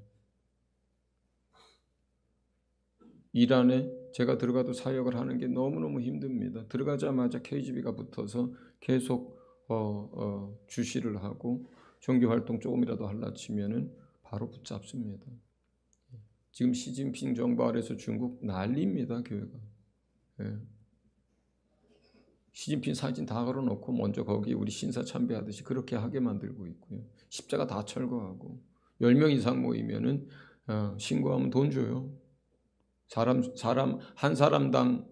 이란에 제가 들어가도 사역을 하는 게 너무너무 힘듭니다. 들어가자마자 KGB가 붙어서 계속 주시를 하고 종교 활동 조금이라도 하려 치면은 바로 붙잡습니다. 지금 시진핑 정부 아래서 중국 난리입니다, 교회가. 예. 시진핑 사진 다 걸어놓고 먼저 거기 우리 신사 참배하듯이 그렇게 하게 만들고 있고요. 십자가 다 철거하고 10명 이상 모이면은 신고하면 돈 줘요. 사람 한 사람당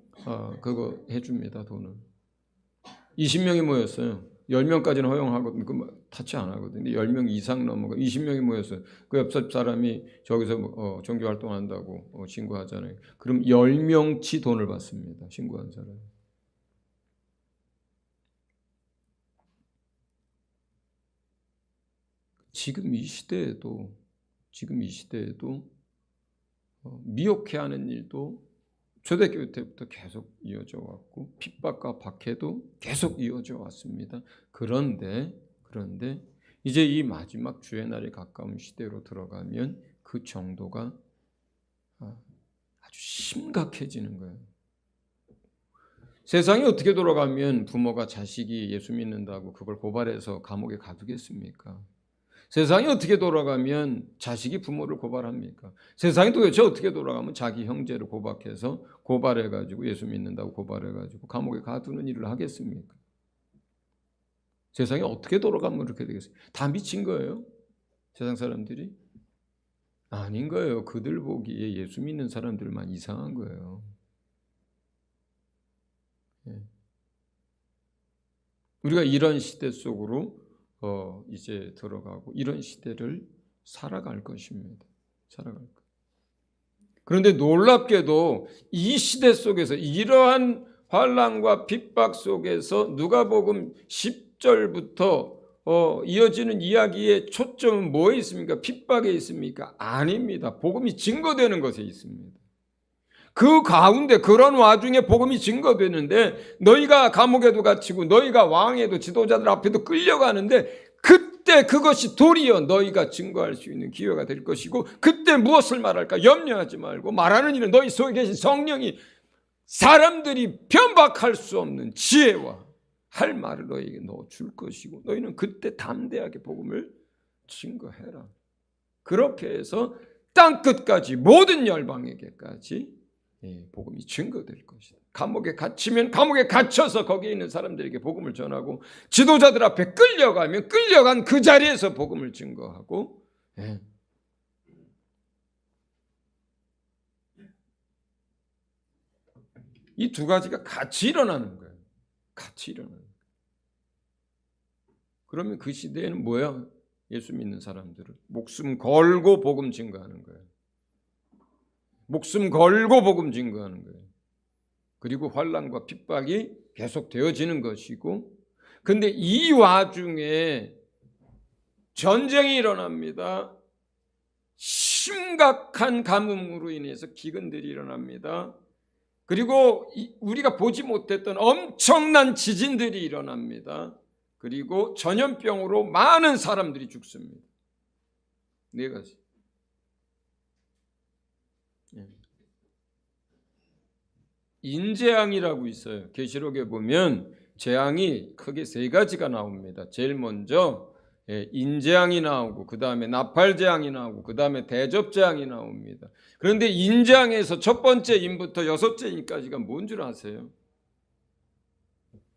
그거 해줍니다, 돈을. 20명이 모였어요. 10명까지는 허용하고 타치 안 하거든요. 10명 이상 넘어가 20명이 모였어요. 그 옆 사람이 저기서 종교 활동한다고 신고하잖아요. 그럼 10명치 돈을 받습니다. 신고한 사람. 지금 이 시대에도 미혹해하는 일도 초대교회 때부터 계속 이어져 왔고 핍박과 박해도 계속 이어져 왔습니다. 그런데 이제 이 마지막 주의 날에 가까운 시대로 들어가면 그 정도가 아주 심각해지는 거예요. 세상이 어떻게 돌아가면 부모가 자식이 예수 믿는다고 그걸 고발해서 감옥에 가두겠습니까? 세상이 어떻게 돌아가면 자식이 부모를 고발합니까? 세상이 도대체 어떻게 돌아가면 자기 형제를 고박해서 고발해가지고 예수 믿는다고 고발해가지고 감옥에 가두는 일을 하겠습니까? 세상이 어떻게 돌아가면 그렇게 되겠습니까? 다 미친 거예요? 세상 사람들이? 아닌 거예요. 그들 보기에 예수 믿는 사람들만 이상한 거예요. 우리가 이런 시대 속으로 이제 들어가고 이런 시대를 살아갈 것입니다. 그런데 놀랍게도 이 시대 속에서 이러한 환난과 핍박 속에서 누가복음 10절부터 이어지는 이야기의 초점은 뭐에 있습니까? 핍박에 있습니까? 아닙니다. 복음이 증거되는 것에 있습니다. 그 가운데 그런 와중에 복음이 증거되는데 너희가 감옥에도 갇히고 너희가 왕에도 지도자들 앞에도 끌려가는데 그때 그것이 도리어 너희가 증거할 수 있는 기회가 될 것이고 그때 무엇을 말할까 염려하지 말고 말하는 일은 너희 속에 계신 성령이 사람들이 변박할 수 없는 지혜와 할 말을 너희에게 넣어줄 것이고 너희는 그때 담대하게 복음을 증거해라. 그렇게 해서 땅끝까지 모든 열방에게까지 복음이 증거될 것이다. 감옥에 갇히면 감옥에 갇혀서 거기에 있는 사람들에게 복음을 전하고 지도자들 앞에 끌려가면 끌려간 그 자리에서 복음을 증거하고 이 두 가지가 같이 일어나는 거예요. 같이 일어나는 거예요. 그러면 그 시대에는 뭐야? 예수 믿는 사람들은 목숨 걸고 복음 증거하는 거예요. 목숨 걸고 복음 증거하는 거예요. 그리고 환난과 핍박이 계속 되어지는 것이고 근데 이 와중에 전쟁이 일어납니다. 심각한 가뭄으로 인해서 기근들이 일어납니다. 그리고 우리가 보지 못했던 엄청난 지진들이 일어납니다. 그리고 전염병으로 많은 사람들이 죽습니다. 네 가지. 인재앙이라고 있어요. 계시록에 보면 재앙이 크게 세 가지가 나옵니다. 제일 먼저 인재앙이 나오고 그 다음에 나팔재앙이 나오고 그 다음에 대접재앙이 나옵니다. 그런데 인재앙에서 첫 번째 인부터 여섯째 인까지가 뭔 줄 아세요?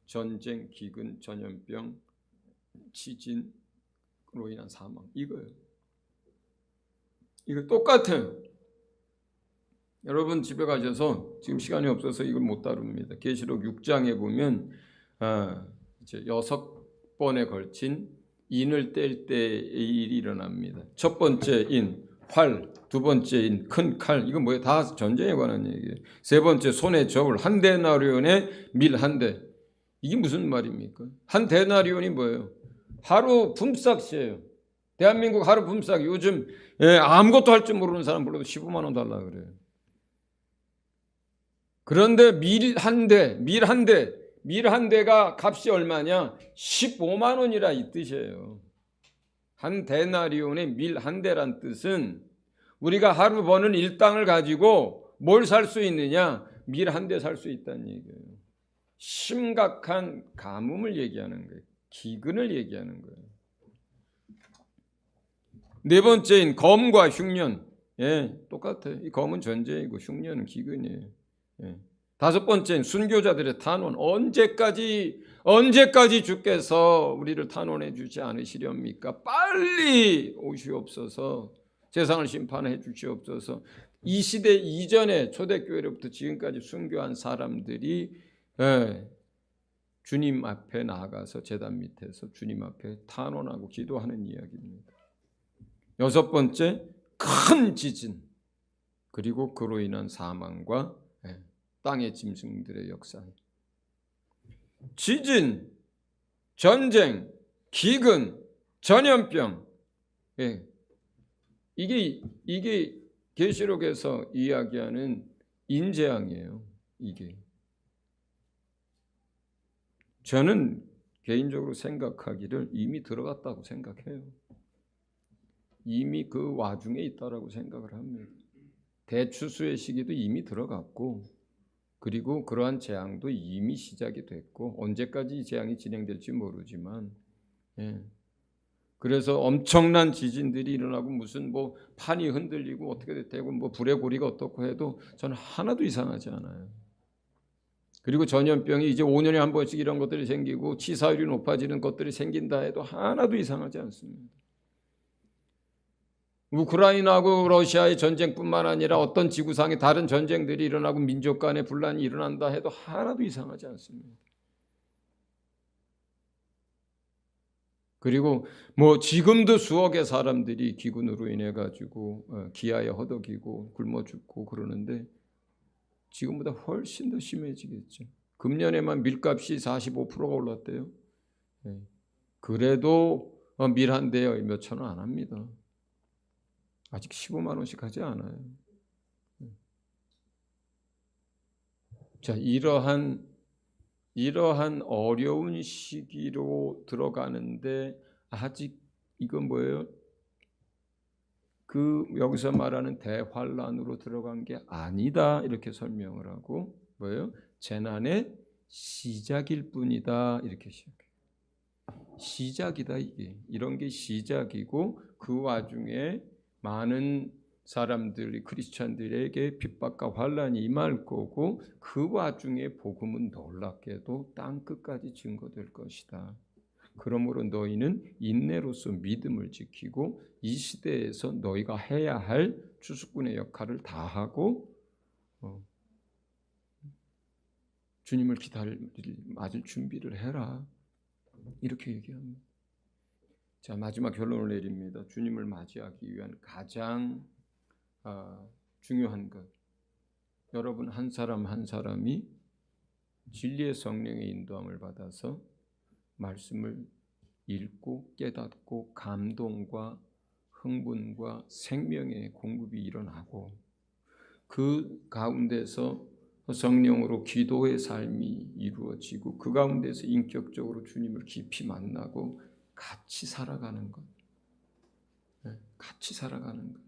전쟁, 기근, 전염병, 지진으로 인한 사망 이거예요. 이거 똑같아요. 여러분 집에 가셔서 지금 시간이 없어서 이걸 못 다룹니다. 계시록 6장에 보면 이제 6번에 걸친 인을 뗄 때의 일이 일어납니다. 첫 번째 인, 활, 두 번째 인, 큰 칼. 이건 뭐예요? 다 전쟁에 관한 얘기예요. 세 번째 손에 저울, 한 데나리온에 밀 한 대. 이게 무슨 말입니까? 한 데나리온이 뭐예요? 하루 품삯이에요. 대한민국 하루 품삯. 요즘 아무것도 할 줄 모르는 사람 불러도 15만 원 달라 그래요. 그런데 밀 한 대가 값이 얼마냐? 15만 원이라 이 뜻이에요. 한 데나리온의 밀 한 대란 뜻은 우리가 하루 버는 일당을 가지고 뭘 살 수 있느냐? 밀 한 대 살 수 있다는 얘기예요. 심각한 가뭄을 얘기하는 거예요. 기근을 얘기하는 거예요. 네 번째인 검과 흉년. 예, 똑같아요. 이 검은 전쟁이고 흉년은 기근이에요. 예. 다섯 번째는 순교자들의 탄원. 언제까지 주께서 우리를 탄원해 주지 않으시렵니까? 빨리 오시옵소서. 세상을 심판해 주시옵소서. 이 시대 이전에 초대교회로부터 지금까지 순교한 사람들이 주님 앞에 나아가서 제단 밑에서 주님 앞에 탄원하고 기도하는 이야기입니다. 여섯 번째, 큰 지진, 그리고 그로 인한 사망과 땅의 짐승들의 역사. 지진, 전쟁, 기근, 전염병. 이게 계시록에서 이야기하는 인재앙이에요. 이게. 저는 개인적으로 생각하기를 이미 들어갔다고 생각해요. 이미 그 와중에 있다라고 생각을 합니다. 대추수의 시기도 이미 들어갔고, 그리고 그러한 재앙도 이미 시작이 됐고, 언제까지 이 재앙이 진행될지 모르지만, 그래서 엄청난 지진들이 일어나고 무슨 뭐 판이 흔들리고 어떻게 되고 뭐 불의 고리가 어떻고 해도 저는 하나도 이상하지 않아요. 그리고 전염병이 이제 5년에 한 번씩 이런 것들이 생기고 치사율이 높아지는 것들이 생긴다 해도 하나도 이상하지 않습니다. 우크라이나하고 러시아의 전쟁뿐만 아니라 어떤 지구상의 다른 전쟁들이 일어나고 민족 간의 분란이 일어난다 해도 하나도 이상하지 않습니다. 그리고 뭐 지금도 수억의 사람들이 기근으로 인해 가지고 기아에 허덕이고 굶어 죽고 그러는데 지금보다 훨씬 더 심해지겠죠. 금년에만 밀값이 45%가 올랐대요. 그래도 밀 한 대에 몇천 원 안 합니다. 아직 15만 원씩 하지 않아요. 자, 이러한 어려운 시기로 들어가는데 아직 이건 뭐예요? 그 여기서 말하는 대환란으로 들어간 게 아니다 이렇게 설명을 하고 뭐예요? 재난의 시작일 뿐이다 이렇게 시작해요. 시작이다 이게. 이런 게 시작이고 그 와중에 많은 사람들이 크리스찬들에게 핍박과 환란이 임할 거고 그 와중에 복음은 놀랍게도 땅 끝까지 증거될 것이다. 그러므로 너희는 인내로서 믿음을 지키고 이 시대에서 너희가 해야 할 추수꾼의 역할을 다하고 주님을 맞을 준비를 해라. 이렇게 얘기합니다. 자, 마지막 결론을 내립니다. 주님을 맞이하기 위한 가장 중요한 것. 여러분 한 사람 한 사람이 진리의 성령의 인도함을 받아서 말씀을 읽고 깨닫고 감동과 흥분과 생명의 공급이 일어나고 그 가운데서 성령으로 기도의 삶이 이루어지고 그 가운데서 인격적으로 주님을 깊이 만나고 같이 살아가는 것. 같이 살아가는 것.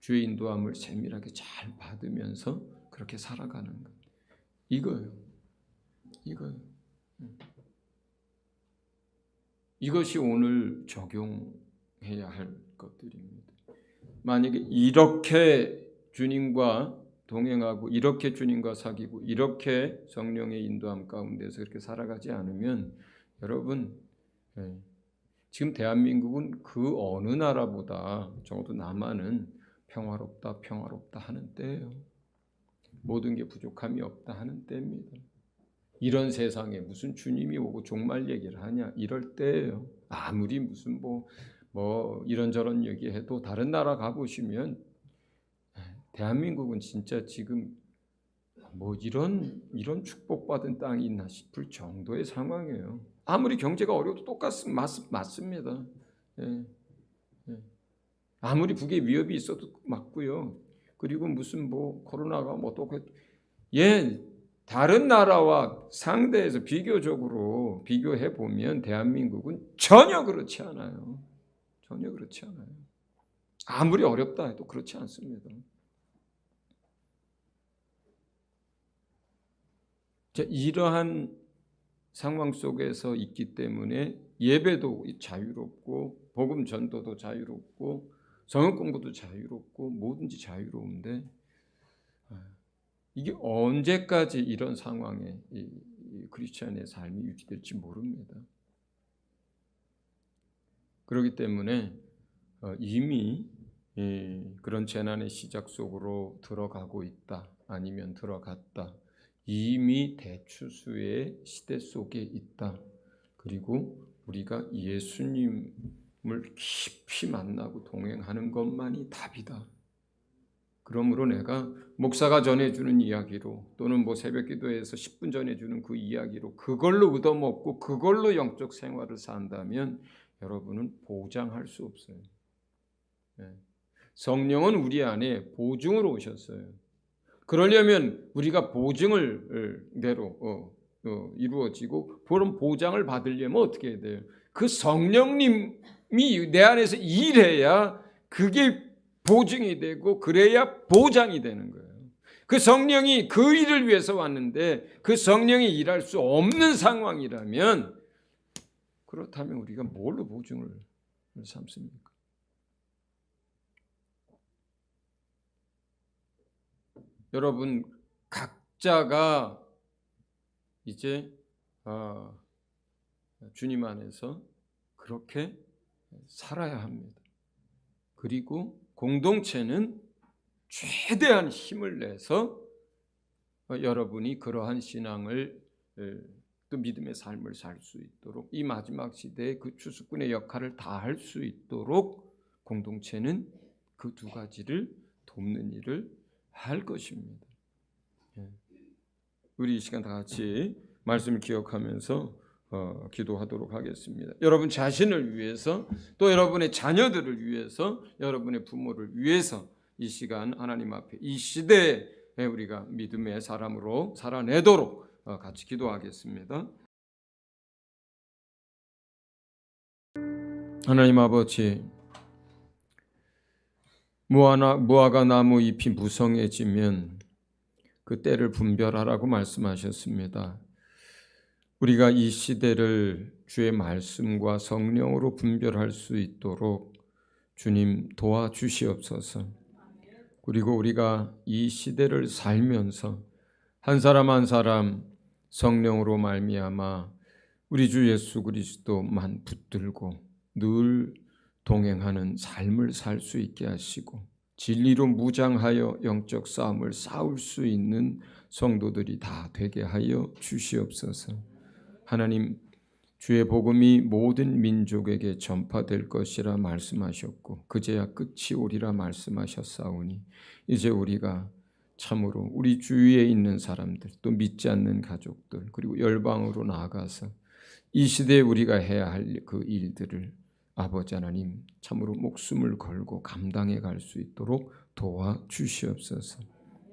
주의 인도함을 세밀하게 잘 받으면서 그렇게 살아가는 것. 이거예요. 이것이 오늘 적용해야 할 것들입니다. 만약에 이렇게 주님과 동행하고 이렇게 주님과 사귀고 이렇게 성령의 인도함 가운데서 그렇게 살아가지 않으면 여러분 지금 대한민국은 그 어느 나라보다 적어도 남한은 평화롭다 하는 때예요. 모든 게 부족함이 없다 하는 때입니다. 이런 세상에 무슨 주님이 오고 종말 얘기를 하냐 이럴 때예요. 아무리 무슨 뭐 이런저런 얘기해도 다른 나라 가보시면 대한민국은 진짜 지금 뭐 이런 축복받은 땅이 있나 싶을 정도의 상황이에요. 아무리 경제가 어려워도 맞습니다. 아무리 북에 위협이 있어도 맞고요. 그리고 무슨 뭐 코로나가 뭐 어떻게 다른 나라와 상대해서 비교적으로 비교해 보면 대한민국은 전혀 그렇지 않아요. 전혀 그렇지 않아요. 아무리 어렵다 해도 그렇지 않습니다. 이러한 상황 속에서 있기 때문에 예배도 자유롭고 복음 전도도 자유롭고 성경 공부도 자유롭고 뭐든지 자유로운데 이게 언제까지 이런 상황에 이 크리스천의 삶이 유지될지 모릅니다. 그렇기 때문에 이미 그런 재난의 시작 속으로 들어가고 있다. 아니면 들어갔다. 이미 대추수의 시대 속에 있다. 그리고 우리가 예수님을 깊이 만나고 동행하는 것만이 답이다. 그러므로 내가 목사가 전해주는 이야기로 또는 새벽 기도에서 10분 전해주는 그 이야기로 그걸로 얻어먹고 그걸로 영적 생활을 산다면 여러분은 보장할 수 없어요. 성령은 우리 안에 보증으로 오셨어요. 그러려면 우리가 보증을 대로 이루어지고 그런 보장을 받으려면 어떻게 해야 돼요? 그 성령님이 내 안에서 일해야 그게 보증이 되고 그래야 보장이 되는 거예요. 그 성령이 그 일을 위해서 왔는데 그 성령이 일할 수 없는 상황이라면 그렇다면 우리가 뭘로 보증을 삼습니까? 여러분 각자가 이제 주님 안에서 그렇게 살아야 합니다. 그리고 공동체는 최대한 힘을 내서 여러분이 그러한 신앙을 또 믿음의 삶을 살 수 있도록 이 마지막 시대에 그 추수꾼의 역할을 다할 수 있도록 공동체는 그 두 가지를 돕는 일을 할 것입니다. 우리 이 시간 다 같이 말씀을 기억하면서 기도하도록 하겠습니다. 여러분 자신을 위해서 또 여러분의 자녀들을 위해서 여러분의 부모를 위해서 이 시간 하나님 앞에 이 시대에 우리가 믿음의 사람으로 살아내도록 같이 기도하겠습니다. 하나님 아버지, 무화과 나무 잎이 무성해지면 그 때를 분별하라고 말씀하셨습니다. 우리가 이 시대를 주의 말씀과 성령으로 분별할 수 있도록 주님 도와주시옵소서. 그리고 우리가 이 시대를 살면서 한 사람 한 사람 성령으로 말미암아 우리 주 예수 그리스도만 붙들고 늘 동행하는 삶을 살 수 있게 하시고 진리로 무장하여 영적 싸움을 싸울 수 있는 성도들이 다 되게 하여 주시옵소서. 하나님, 주의 복음이 모든 민족에게 전파될 것이라 말씀하셨고 그제야 끝이 오리라 말씀하셨사오니 이제 우리가 참으로 우리 주위에 있는 사람들 또 믿지 않는 가족들 그리고 열방으로 나아가서 이 시대에 우리가 해야 할 그 일들을 아버지 하나님 참으로 목숨을 걸고 감당해 갈 수 있도록 도와주시옵소서.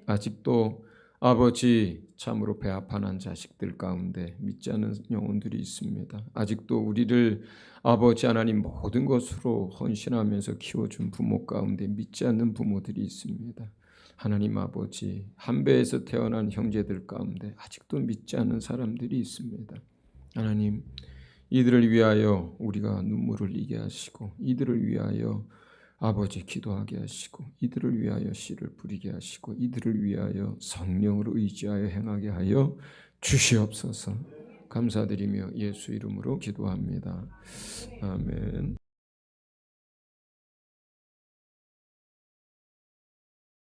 아직도 아버지 참으로 배아파한 자식들 가운데 믿지 않는 영혼들이 있습니다. 아직도 우리를 아버지 하나님 모든 것으로 헌신하면서 키워준 부모 가운데 믿지 않는 부모들이 있습니다. 하나님 아버지 한 배에서 태어난 형제들 가운데 아직도 믿지 않는 사람들이 있습니다. 하나님 이들을 위하여 우리가 눈물을 흘리게 하시고 이들을 위하여 아버지 기도하게 하시고 이들을 위하여 씨를 뿌리게 하시고 이들을 위하여 성령으로 의지하여 행하게 하여 주시옵소서. 감사드리며 예수 이름으로 기도합니다. 아멘.